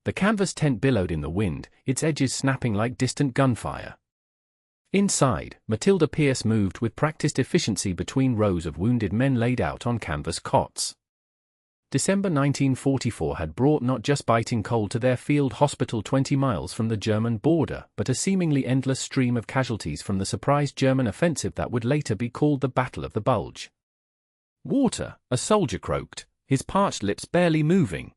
The canvas tent billowed in the wind, its edges snapping like distant gunfire. Inside, Matilda Pierce moved with practiced efficiency between rows of wounded men laid out on canvas cots. December 1944 had brought not just biting cold to their field hospital 20 miles from the German border, but a seemingly endless stream of casualties from the surprise German offensive that would later be called the Battle of the Bulge. "Water," a soldier croaked, his parched lips barely moving.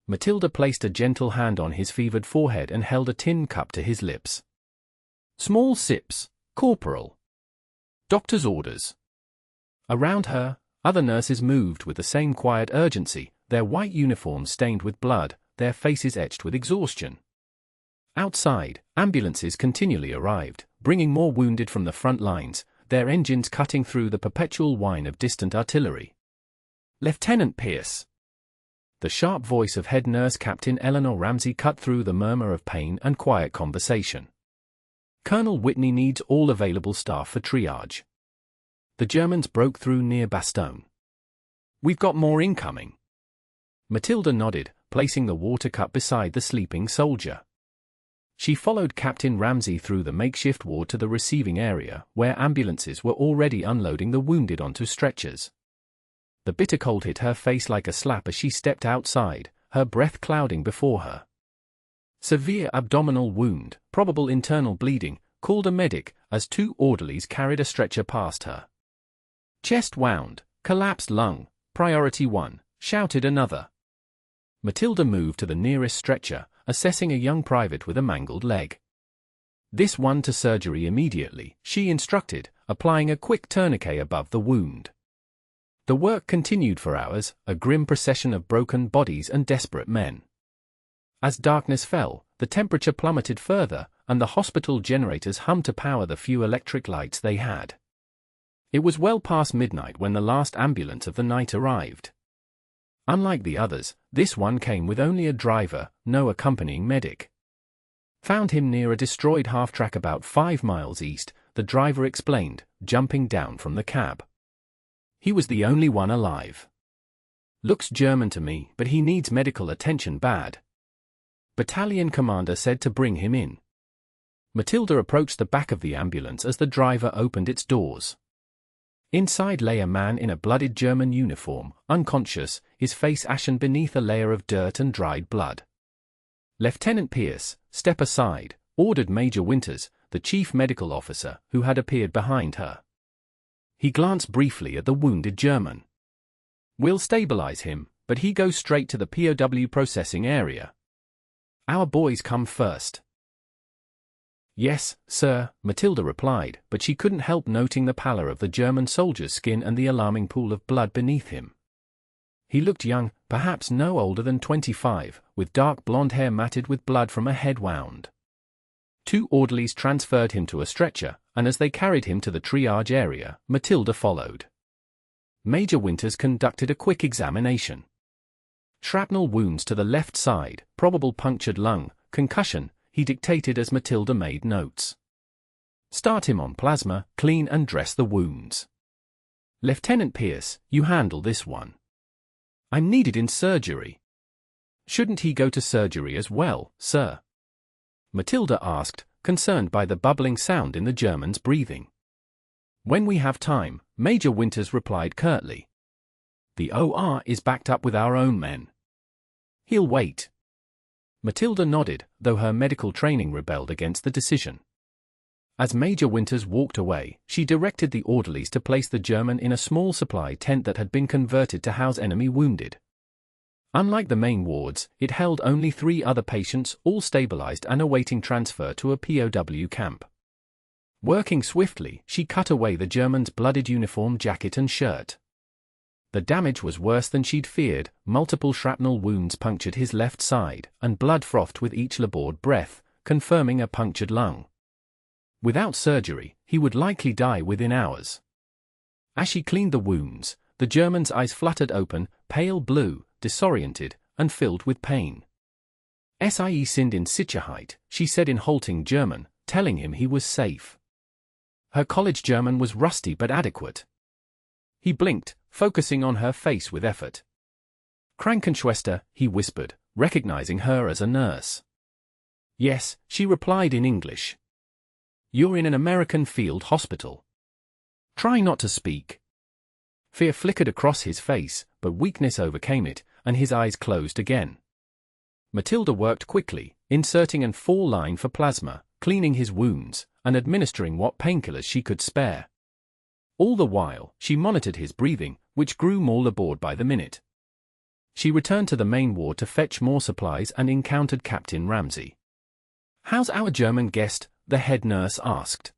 Matilda placed a gentle hand on his fevered forehead and held a tin cup to his lips. "Small sips, Corporal. Doctor's orders." Around her, other nurses moved with the same quiet urgency, their white uniforms stained with blood, their faces etched with exhaustion. Outside, ambulances continually arrived, bringing more wounded from the front lines, their engines cutting through the perpetual whine of distant artillery. "Lieutenant Pierce." The sharp voice of head nurse Captain Eleanor Ramsey cut through the murmur of pain and quiet conversation. "Colonel Whitney needs all available staff for triage. The Germans broke through near Bastogne. We've got more incoming." Matilda nodded, placing the water cup beside the sleeping soldier. She followed Captain Ramsey through the makeshift ward to the receiving area, where ambulances were already unloading the wounded onto stretchers. The bitter cold hit her face like a slap as she stepped outside, her breath clouding before her. "Severe abdominal wound, probable internal bleeding," called a medic, as two orderlies carried a stretcher past her. "Chest wound, collapsed lung, priority 1, shouted another. Matilda moved to the nearest stretcher, assessing a young private with a mangled leg. "This one to surgery immediately," she instructed, applying a quick tourniquet above the wound. The work continued for hours, a grim procession of broken bodies and desperate men. As darkness fell, the temperature plummeted further, and the hospital generators hummed to power the few electric lights they had. It was well past midnight when the last ambulance of the night arrived. Unlike the others, this one came with only a driver, no accompanying medic. "Found him near a destroyed half-track about 5 miles east," the driver explained, jumping down from the cab. "He was the only one alive. Looks German to me, but he needs medical attention bad. Battalion commander said to bring him in." Matilda approached the back of the ambulance as the driver opened its doors. Inside lay a man in a blooded German uniform, unconscious, his face ashen beneath a layer of dirt and dried blood. "Lieutenant Pierce, step aside," ordered Major Winters, the chief medical officer, who had appeared behind her. He glanced briefly at the wounded German. "We'll stabilize him, but he goes straight to the POW processing area. Our boys come first." "Yes, sir," Matilda replied, but she couldn't help noting the pallor of the German soldier's skin and the alarming pool of blood beneath him. He looked young, perhaps no older than 25, with dark blonde hair matted with blood from a head wound. Two orderlies transferred him to a stretcher, and as they carried him to the triage area, Matilda followed. Major Winters conducted a quick examination. Shrapnel wounds to the left side, probable punctured lung, concussion, he dictated as Matilda made notes. "Start him on plasma, clean and dress the wounds. Lieutenant Pierce, you handle this one. I'm needed in surgery." "Shouldn't he go to surgery as well, sir?" Matilda asked, concerned by the bubbling sound in the German's breathing. "When we have time," Major Winters replied curtly. "The OR is backed up with our own men. He'll wait." Matilda nodded, though her medical training rebelled against the decision. As Major Winters walked away, she directed the orderlies to place the German in a small supply tent that had been converted to house enemy wounded. Unlike the main wards, it held only 3 other patients, all stabilized and awaiting transfer to a POW camp. Working swiftly, she cut away the German's blooded uniform, jacket and shirt. The damage was worse than she'd feared. Multiple shrapnel wounds punctured his left side, and blood frothed with each labored breath, confirming a punctured lung. Without surgery, he would likely die within hours. As she cleaned the wounds, the German's eyes fluttered open, pale blue, disoriented, and filled with pain. "Sie sind in Sicherheit," she said in halting German, telling him he was safe. Her college German was rusty but adequate. He blinked, focusing on her face with effort. "Krankenschwester," he whispered, recognizing her as a nurse. "Yes," she replied in English. "You're in an American field hospital. Try not to speak." Fear flickered across his face, but weakness overcame it, and his eyes closed again. Matilda worked quickly, inserting an 4-line for plasma, cleaning his wounds, and administering what painkillers she could spare. All the while, she monitored his breathing, which grew more labored by the minute. She returned to the main ward to fetch more supplies and encountered Captain Ramsey. "How's our German guest?" the head nurse asked.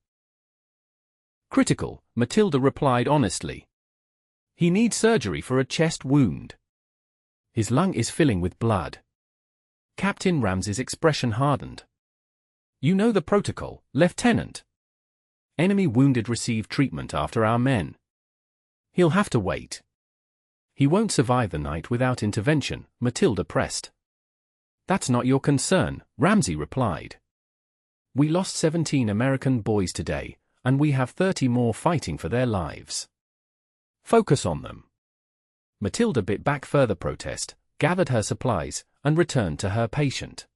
"Critical," Matilda replied honestly. "He needs surgery for a chest wound. His lung is filling with blood." Captain Ramsey's expression hardened. "You know the protocol, Lieutenant. Enemy wounded receive treatment after our men. He'll have to wait." "He won't survive the night without intervention," Matilda pressed. "That's not your concern," Ramsey replied. "We lost 17 American boys today, and we have 30 more fighting for their lives. Focus on them." Matilda bit back further protest, gathered her supplies, and returned to her patient.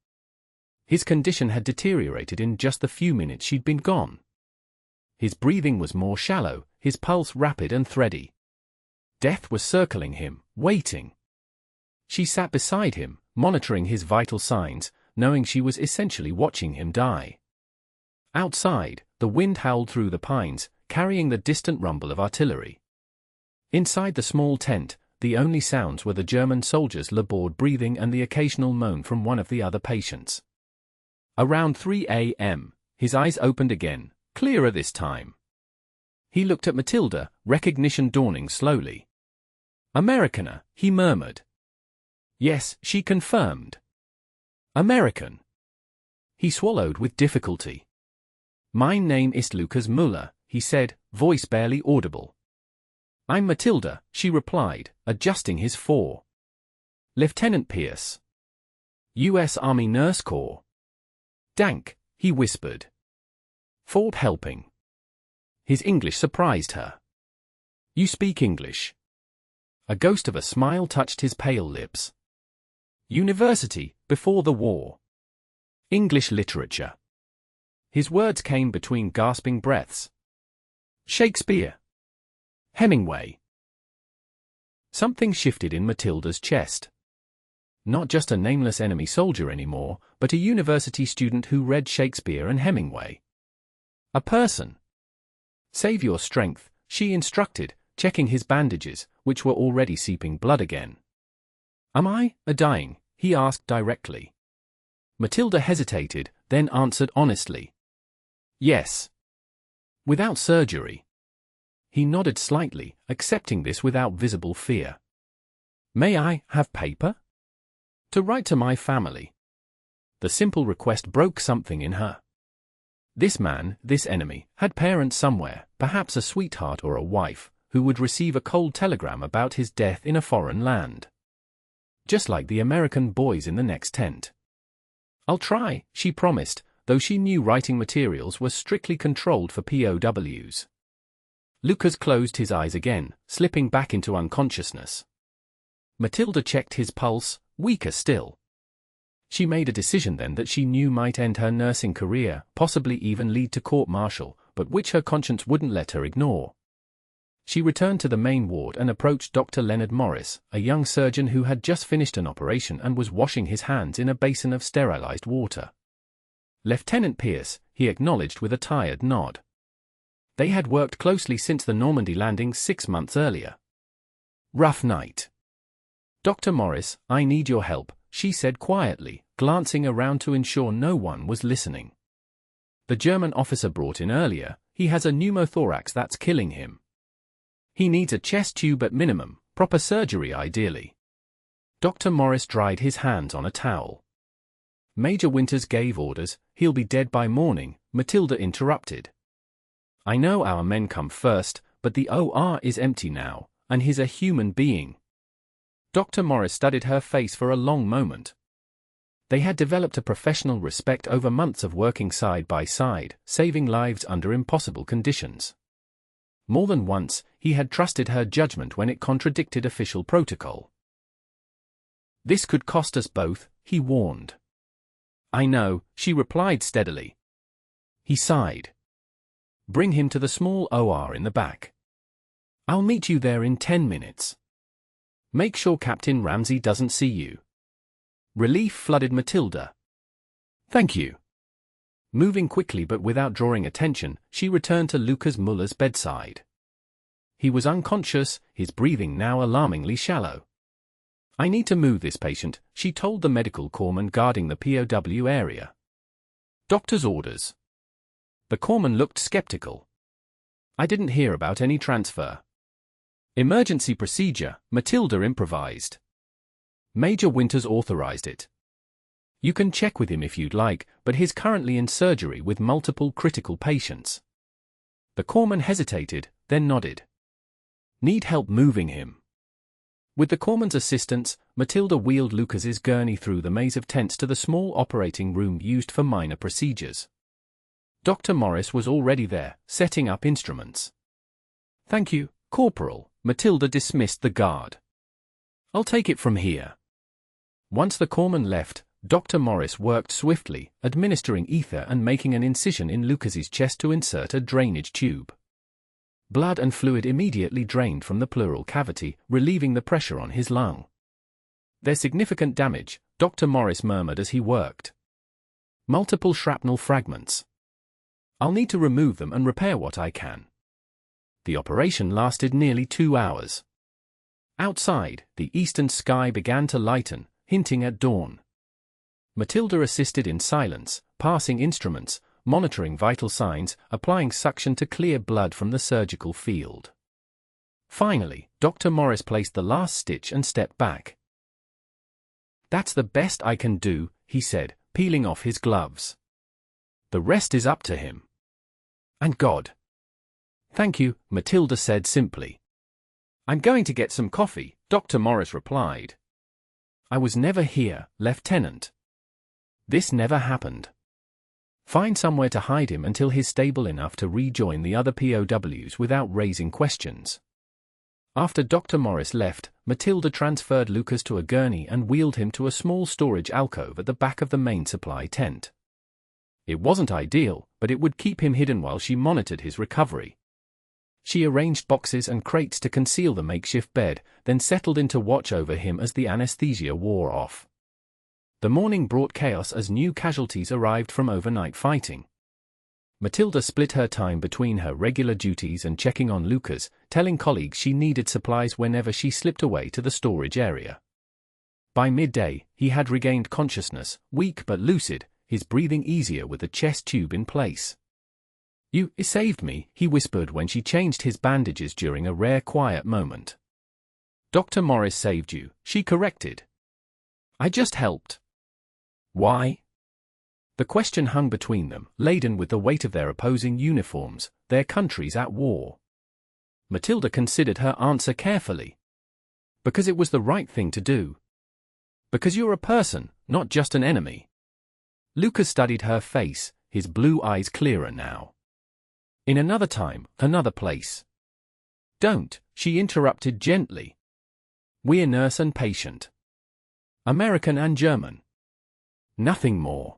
His condition had deteriorated in just the few minutes she'd been gone. His breathing was more shallow, his pulse rapid and thready. Death was circling him, waiting. She sat beside him, monitoring his vital signs, knowing she was essentially watching him die. Outside, the wind howled through the pines, carrying the distant rumble of artillery. Inside the small tent, the only sounds were the German soldiers' labored breathing and the occasional moan from one of the other patients. Around 3 a.m., his eyes opened again, clearer this time. He looked at Matilda, recognition dawning slowly. "Americaner," he murmured. "Yes," she confirmed. "American." He swallowed with difficulty. "My name is Lukas Müller," he said, voice barely audible. "I'm Matilda," she replied, adjusting his 4. "Lieutenant Pierce. U.S. Army Nurse Corps." "Dank," he whispered. "For helping." His English surprised her. "You speak English?" A ghost of a smile touched his pale lips. "University, before the war. English literature." His words came between gasping breaths. "Shakespeare. Hemingway." Something shifted in Matilda's chest. Not just a nameless enemy soldier anymore, but a university student who read Shakespeare and Hemingway. A person. "Save your strength," she instructed, checking his bandages, which were already seeping blood again. "Am I dying?" he asked directly. Matilda hesitated, then answered honestly. "Yes." "Without surgery." He nodded slightly, accepting this without visible fear. "May I have paper? To write to my family." The simple request broke something in her. This man, this enemy, had parents somewhere, perhaps a sweetheart or a wife, who would receive a cold telegram about his death in a foreign land. Just like the American boys in the next tent. "I'll try," she promised, though she knew writing materials were strictly controlled for POWs. Lukas closed his eyes again, slipping back into unconsciousness. Matilda checked his pulse, weaker still. She made a decision then that she knew might end her nursing career, possibly even lead to court-martial, but which her conscience wouldn't let her ignore. She returned to the main ward and approached Dr. Leonard Morris, a young surgeon who had just finished an operation and was washing his hands in a basin of sterilized water. "Lieutenant Pierce," he acknowledged with a tired nod. They had worked closely since the Normandy landing 6 months earlier. "Rough night." "Dr. Morris, I need your help," she said quietly, glancing around to ensure no one was listening. "The German officer brought in earlier, he has a pneumothorax that's killing him. He needs a chest tube at minimum, proper surgery ideally." Dr. Morris dried his hands on a towel. "Major Winters gave orders, he'll be dead by morning," Matilda interrupted. "I know our men come first, but the OR is empty now, and he's a human being." Dr. Morris studied her face for a long moment. They had developed a professional respect over months of working side by side, saving lives under impossible conditions. More than once, he had trusted her judgment when it contradicted official protocol. This could cost us both, he warned. I know, she replied steadily. He sighed. Bring him to the small OR in the back. I'll meet you there in 10 minutes. Make sure Captain Ramsey doesn't see you. Relief flooded Matilda. Thank you. Moving quickly but without drawing attention, she returned to Lukas Müller's bedside. He was unconscious, his breathing now alarmingly shallow. I need to move this patient, she told the medical corpsman guarding the POW area. Doctor's orders. The corpsman looked skeptical. I didn't hear about any transfer. Emergency procedure, Matilda improvised. Major Winters authorized it. You can check with him if you'd like, but he's currently in surgery with multiple critical patients. The corpsman hesitated, then nodded. Need help moving him. With the corpsman's assistance, Matilda wheeled Lukas's gurney through the maze of tents to the small operating room used for minor procedures. Dr. Morris was already there, setting up instruments. Thank you, Corporal, Matilda dismissed the guard. I'll take it from here. Once the corpsman left, Dr. Morris worked swiftly, administering ether and making an incision in Lukas's chest to insert a drainage tube. Blood and fluid immediately drained from the pleural cavity, relieving the pressure on his lung. There's significant damage, Dr. Morris murmured as he worked. Multiple shrapnel fragments. I'll need to remove them and repair what I can. The operation lasted nearly 2 hours. Outside, the eastern sky began to lighten, hinting at dawn. Matilda assisted in silence, passing instruments, monitoring vital signs, applying suction to clear blood from the surgical field. Finally, Dr. Morris placed the last stitch and stepped back. That's the best I can do, he said, peeling off his gloves. The rest is up to him. And God. Thank you, Matilda said simply. I'm going to get some coffee, Dr. Morris replied. I was never here, Lieutenant. This never happened. Find somewhere to hide him until he's stable enough to rejoin the other POWs without raising questions. After Dr. Morris left, Matilda transferred Lukas to a gurney and wheeled him to a small storage alcove at the back of the main supply tent. It wasn't ideal, but it would keep him hidden while she monitored his recovery. She arranged boxes and crates to conceal the makeshift bed, then settled in to watch over him as the anesthesia wore off. The morning brought chaos as new casualties arrived from overnight fighting. Matilda split her time between her regular duties and checking on Lukas, telling colleagues she needed supplies whenever she slipped away to the storage area. By midday, he had regained consciousness, weak but lucid, his breathing easier with the chest tube in place. You saved me, he whispered when she changed his bandages during a rare quiet moment. Dr. Morris saved you, she corrected. I just helped. Why? The question hung between them, laden with the weight of their opposing uniforms, their countries at war. Matilda considered her answer carefully. Because it was the right thing to do. Because you're a person, not just an enemy. Lukas studied her face, his blue eyes clearer now. In another time, another place. Don't, she interrupted gently. We're nurse and patient. American and German. Nothing more.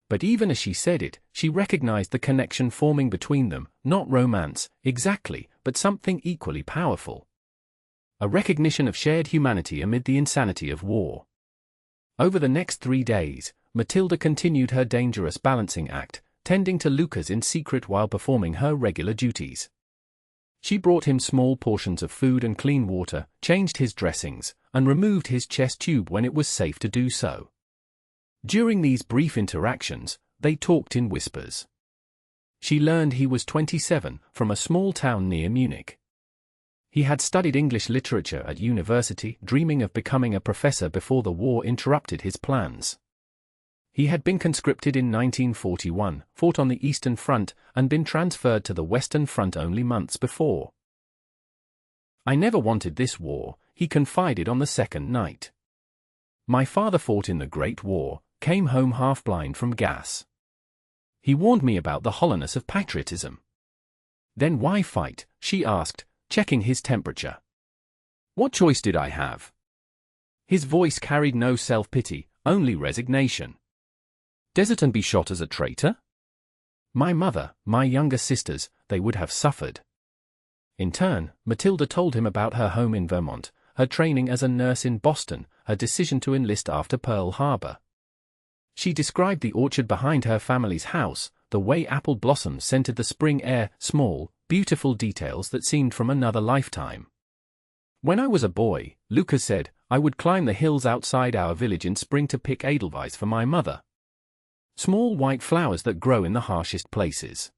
But even as she said it, she recognized the connection forming between them, not romance, exactly, but something equally powerful. A recognition of shared humanity amid the insanity of war. Over the next 3 days, Matilda continued her dangerous balancing act, tending to Lukas in secret while performing her regular duties. She brought him small portions of food and clean water, changed his dressings, and removed his chest tube when it was safe to do so. During these brief interactions, they talked in whispers. She learned he was 27, from a small town near Munich. He had studied English literature at university, dreaming of becoming a professor before the war interrupted his plans. He had been conscripted in 1941, fought on the Eastern Front, and been transferred to the Western Front only months before. I never wanted this war, he confided on the second night. My father fought in the Great War, came home half-blind from gas. He warned me about the hollowness of patriotism. Then why fight, she asked, checking his temperature. What choice did I have? His voice carried no self-pity, only resignation. Desert and be shot as a traitor? My mother, my younger sisters, they would have suffered. In turn, Matilda told him about her home in Vermont, her training as a nurse in Boston, her decision to enlist after Pearl Harbor. She described the orchard behind her family's house, the way apple blossoms scented the spring air, small, beautiful details that seemed from another lifetime. When I was a boy, Lukas said, I would climb the hills outside our village in spring to pick edelweiss for my mother. Small white flowers that grow in the harshest places.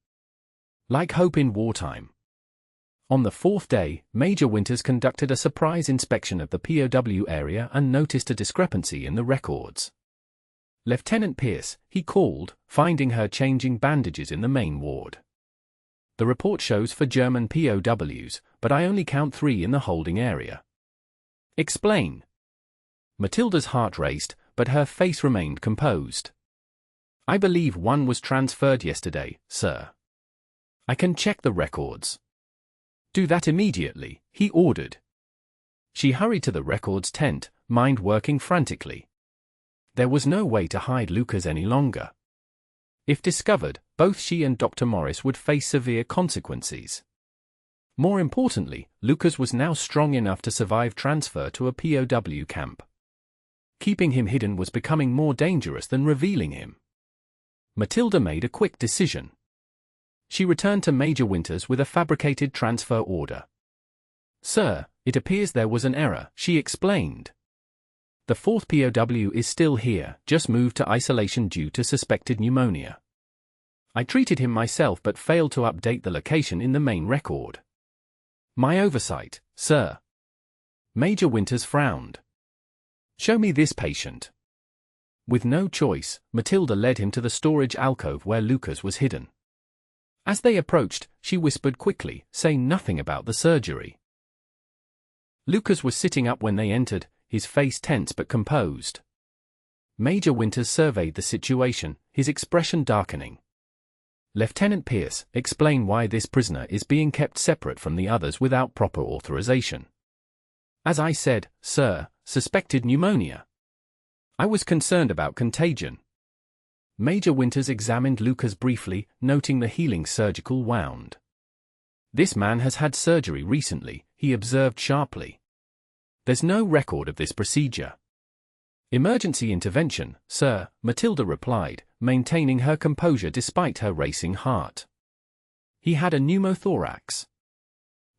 Like hope in wartime. On the fourth day, Major Winters conducted a surprise inspection of the POW area and noticed a discrepancy in the records. Lieutenant Pierce, he called, finding her changing bandages in the main ward. The report shows for German POWs, but I only count 3 in the holding area. Explain. Matilda's heart raced, but her face remained composed. I believe 1 was transferred yesterday, sir. I can check the records. Do that immediately, he ordered. She hurried to the records tent, mind working frantically. There was no way to hide Lukas any longer. If discovered, both she and Dr. Morris would face severe consequences. More importantly, Lukas was now strong enough to survive transfer to a POW camp. Keeping him hidden was becoming more dangerous than revealing him. Matilda made a quick decision. She returned to Major Winters with a fabricated transfer order. Sir, it appears there was an error, she explained. The 4th POW is still here, just moved to isolation due to suspected pneumonia. I treated him myself but failed to update the location in the main record. My oversight, sir. Major Winters frowned. Show me this patient. With no choice, Matilda led him to the storage alcove where Lukas was hidden. As they approached, she whispered quickly, saying nothing about the surgery. Lukas was sitting up when they entered, his face tense but composed. Major Winters surveyed the situation, his expression darkening. Lieutenant Pierce, explain why this prisoner is being kept separate from the others without proper authorization. As I said, sir, suspected pneumonia. I was concerned about contagion. Major Winters examined Lukas briefly, noting the healing surgical wound. This man has had surgery recently, he observed sharply. There's no record of this procedure. Emergency intervention, sir, Matilda replied, maintaining her composure despite her racing heart. He had a pneumothorax.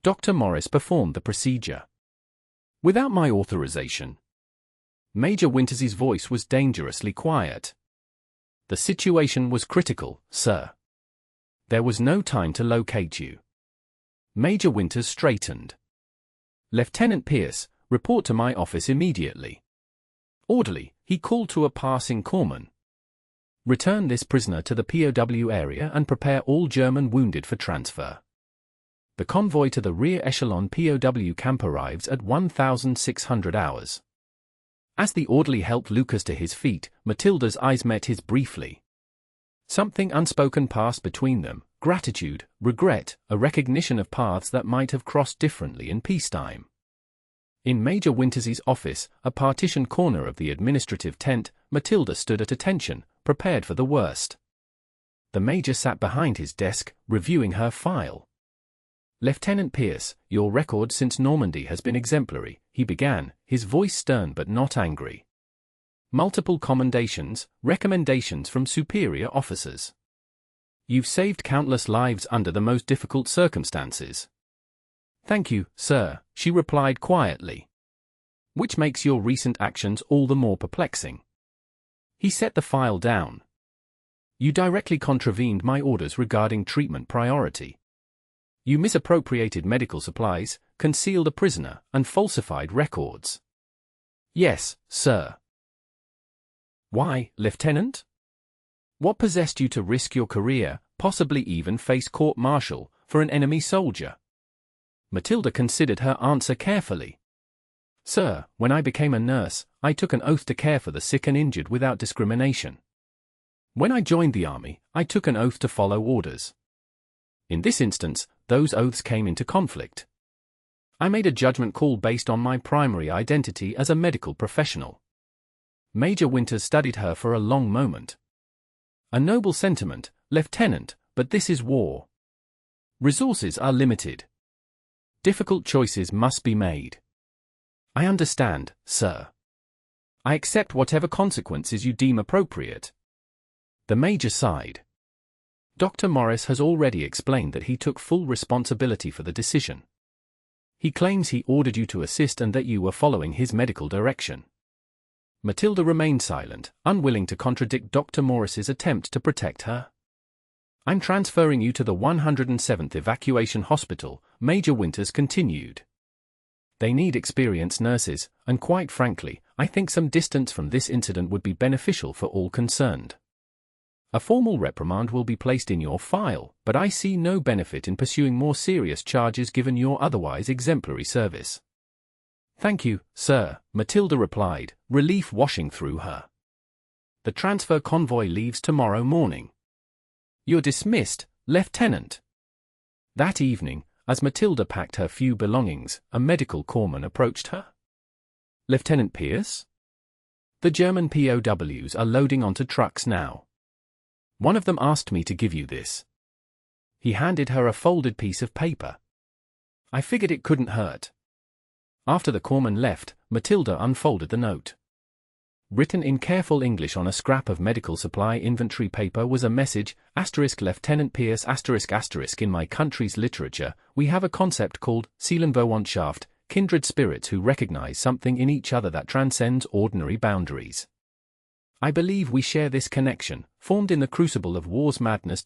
Dr. Morris performed the procedure. Without my authorization. Major Winters's voice was dangerously quiet. The situation was critical, sir. There was no time to locate you. Major Winters straightened. Lieutenant Pierce, report to my office immediately. Orderly, he called to a passing corpsman. Return this prisoner to the POW area and prepare all German wounded for transfer. The convoy to the rear echelon POW camp arrives at 1600 hours. As the orderly helped Lukas to his feet, Matilda's eyes met his briefly. Something unspoken passed between them, gratitude, regret, a recognition of paths that might have crossed differently in peacetime. In Major Winters's office, a partitioned corner of the administrative tent, Matilda stood at attention, prepared for the worst. The Major sat behind his desk, reviewing her file. Lieutenant Pierce, your record since Normandy has been exemplary, he began, his voice stern but not angry. Multiple commendations, recommendations from superior officers. You've saved countless lives under the most difficult circumstances. Thank you, sir, she replied quietly. Which makes your recent actions all the more perplexing. He set the file down. You directly contravened my orders regarding treatment priority. You misappropriated medical supplies, concealed a prisoner, and falsified records. Yes, sir. Why, Lieutenant? What possessed you to risk your career, possibly even face court-martial, for an enemy soldier? Matilda considered her answer carefully. Sir, when I became a nurse, I took an oath to care for the sick and injured without discrimination. When I joined the army, I took an oath to follow orders. In this instance, those oaths came into conflict. I made a judgment call based on my primary identity as a medical professional. Major Winters studied her for a long moment. A noble sentiment, Lieutenant, but this is war. Resources are limited. Difficult choices must be made. I understand, sir. I accept whatever consequences you deem appropriate. The Major sighed. Dr. Morris has already explained that he took full responsibility for the decision. He claims he ordered you to assist and that you were following his medical direction. Matilda remained silent, unwilling to contradict Dr. Morris's attempt to protect her. I'm transferring you to the 107th Evacuation Hospital, Major Winters continued. They need experienced nurses, and quite frankly, I think some distance from this incident would be beneficial for all concerned. A formal reprimand will be placed in your file, but I see no benefit in pursuing more serious charges given your otherwise exemplary service. Thank you, sir, Matilda replied, relief washing through her. The transfer convoy leaves tomorrow morning. You're dismissed, Lieutenant. That evening, as Matilda packed her few belongings, a medical corpsman approached her. Lieutenant Pierce? The German POWs are loading onto trucks now. One of them asked me to give you this. He handed her a folded piece of paper. I figured it couldn't hurt. After the corpsman left, Matilda unfolded the note. Written in careful English on a scrap of medical supply inventory paper was a message, Lieutenant Pierce ***. In my country's literature, we have a concept called Seelenverwandtschaft, kindred spirits who recognize something in each other that transcends ordinary boundaries. I believe we share this connection, formed in the crucible of war's madness.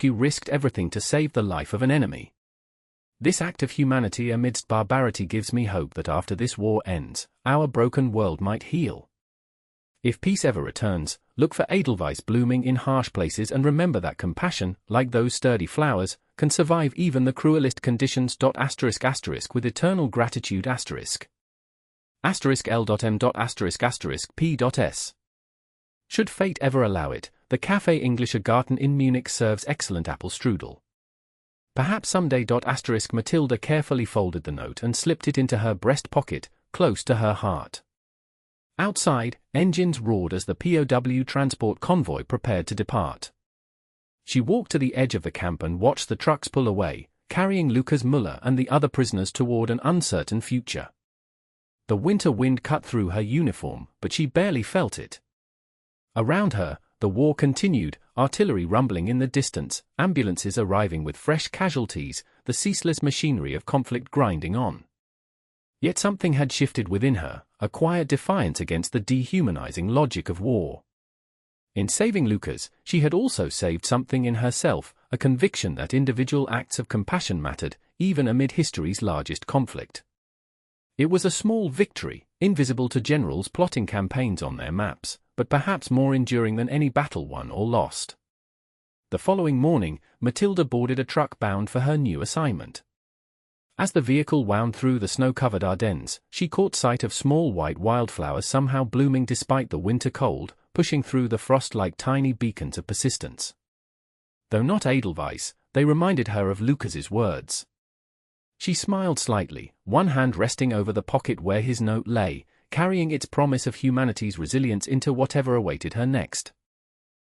You risked everything to save the life of an enemy. This act of humanity amidst barbarity gives me hope that after this war ends, our broken world might heal. If peace ever returns, look for Edelweiss blooming in harsh places and remember that compassion, like those sturdy flowers, can survive even the cruelest conditions. **** with eternal gratitude ***. L.M.****P.S. Should fate ever allow it, the Café Englischer Garten in Munich serves excellent apple strudel. Perhaps someday. Matilda carefully folded the note and slipped it into her breast pocket, close to her heart. Outside, engines roared as the POW transport convoy prepared to depart. She walked to the edge of the camp and watched the trucks pull away, carrying Lukas Müller and the other prisoners toward an uncertain future. The winter wind cut through her uniform, but she barely felt it. Around her, the war continued, artillery rumbling in the distance, ambulances arriving with fresh casualties, the ceaseless machinery of conflict grinding on. Yet something had shifted within her, a quiet defiance against the dehumanizing logic of war. In saving Lukas, she had also saved something in herself, a conviction that individual acts of compassion mattered, even amid history's largest conflict. It was a small victory, invisible to generals plotting campaigns on their maps, but perhaps more enduring than any battle won or lost. The following morning, Matilda boarded a truck bound for her new assignment. As the vehicle wound through the snow-covered Ardennes, she caught sight of small white wildflowers somehow blooming despite the winter cold, pushing through the frost like tiny beacons of persistence. Though not Edelweiss, they reminded her of Lukas's words. She smiled slightly, one hand resting over the pocket where his note lay, carrying its promise of humanity's resilience into whatever awaited her next.